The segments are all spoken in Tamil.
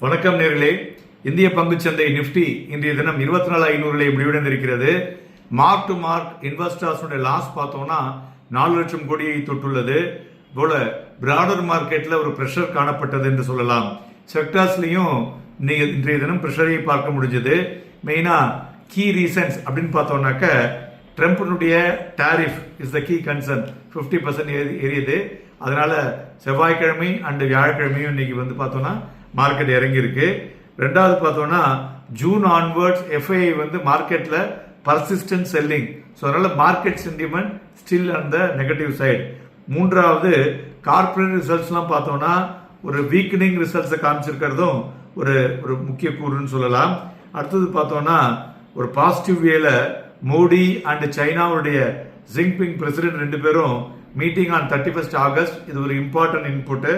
வணக்கம் நேர்களே. இந்திய பங்குச்சந்தை நிப்டி இன்றைய தினம் 24,500 முடிவடைந்திருக்கிறது. Mark to market investors loss பார்த்தோம்னா 4 லட்சம் கோடியை தொட்டுள்ளது. போல பிராடர் மார்க்கெட்ல ஒரு பிரஷர் காணப்பட்டது என்று சொல்லலாம். செக்டார்ஸ்லயும் இன்றைய தினம் பிரஷரை பார்க்க முடிஞ்சது. மெயினா கீ ரீசன்ஸ் அப்படின்னு பார்த்தோம்னாக்க ட்ரம்ப்னுடைய tariff is the key concern. 50% ஏறியது. அதனால செவ்வாய்க்கிழமை அண்ட் வியாழக்கிழமையும் இன்னைக்கு பார்த்தோம்னா மார்க்கெட் இறங்கி இருக்கு. ரெண்டாவது பார்த்தோம்னா ஜூன் ஆன்வர்ட்ஸ் எஃப்ஐ மார்க்கெட்ல பர்சிஸ்டன்ட் செல்லிங். ஸோ அதனால மார்க்கெட் சென்டிமெண்ட் ஸ்டில் அந்த நெகட்டிவ் சைடு. மூன்றாவது கார்பரேட் ரிசல்ட்ஸ்லாம் பார்த்தோம்னா ஒரு வீக்கனிங் ரிசல்ட்ஸை காமிச்சிருக்கிறதும் ஒரு ஒரு முக்கிய கூறுன்னு சொல்லலாம். அடுத்தது பார்த்தோம்னா ஒரு பாசிட்டிவ் வேல மோடி அண்ட் சைனாவுடைய ஜிங்பிங் பிரசிடென்ட் 2 பேரும் மீட்டிங் ஆன் 31 ஆகஸ்ட். இது ஒரு இம்பார்ட்டன்ட் இன்புட்.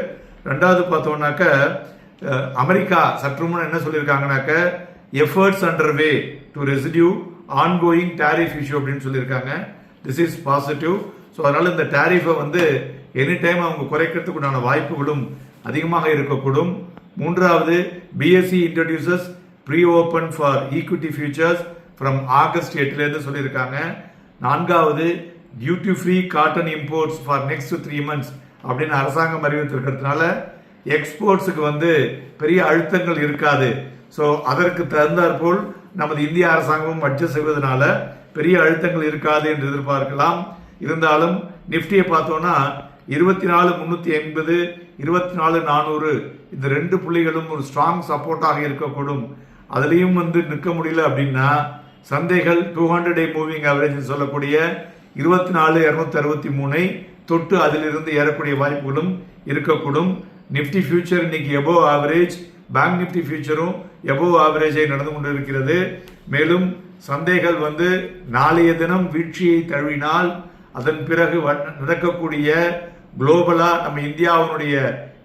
ரெண்டாவது பார்த்தோம்னாக்க அமெரிக்கா சற்று முன் என்ன சொல்லியிருக்காங்கனாக்க efforts under way to residue ongoing tariff issue அப்படின்னு சொல்லியிருக்காங்க. This is positive. ஸோ அதனால இந்த டாரிஃபை எனி டைம் அவங்க குறைக்கிறதுக்குண்டான வாய்ப்புகளும் அதிகமாக இருக்கக்கூடும். மூன்றாவது BSE introduces pre open for equity futures from August 8 சொல்லியிருக்காங்க. நான்காவது duty free cotton imports for next 3 months அப்படின்னு அரசாங்கம் அறிவித்திருக்கிறதுனால எக்ஸ்போர்ட்ஸுக்கு பெரிய அழுத்தங்கள் இருக்காது. ஸோ அதற்கு தகுந்தாற்போல் நமது இந்திய அரசாங்கமும் அட்ஜஸ்ட் செய்வதனால பெரிய அழுத்தங்கள் இருக்காது என்று எதிர்பார்க்கலாம். இருந்தாலும் நிப்டியை பார்த்தோம்னா 24,380 24,400 இந்த 2 புள்ளிகளும் ஒரு ஸ்ட்ராங் சப்போர்ட்டாக இருக்கக்கூடும். அதுலேயும் நிற்க முடியல அப்படின்னா சந்தைகள் 200-day மூவிங் ஆவரேஜ் சொல்லக்கூடிய 24,263 தொட்டு அதிலிருந்து ஏறக்கூடிய வாய்ப்புகளும் இருக்கக்கூடும். நிப்டி ஃபியூச்சர் இன்னைக்கு எபோவ் ஆவரேஜ், பேங்க் நிப்டி ஃபியூச்சரும் எபோவ் ஆவரேஜை நடந்து கொண்டு இருக்கிறது. மேலும் சந்தைகள் நாளைய தினம் வீழ்ச்சியை தழுவினால் அதன் பிறகு நடக்கக்கூடிய குளோபலா நம்ம இந்தியாவினுடைய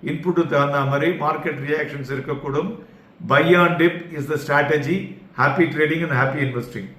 இன்புட்டு தகுந்த மாதிரி மார்க்கெட் ரியாக்ஷன்ஸ் இருக்கக்கூடும். Buy on dip is the strategy. Happy trading and happy investing.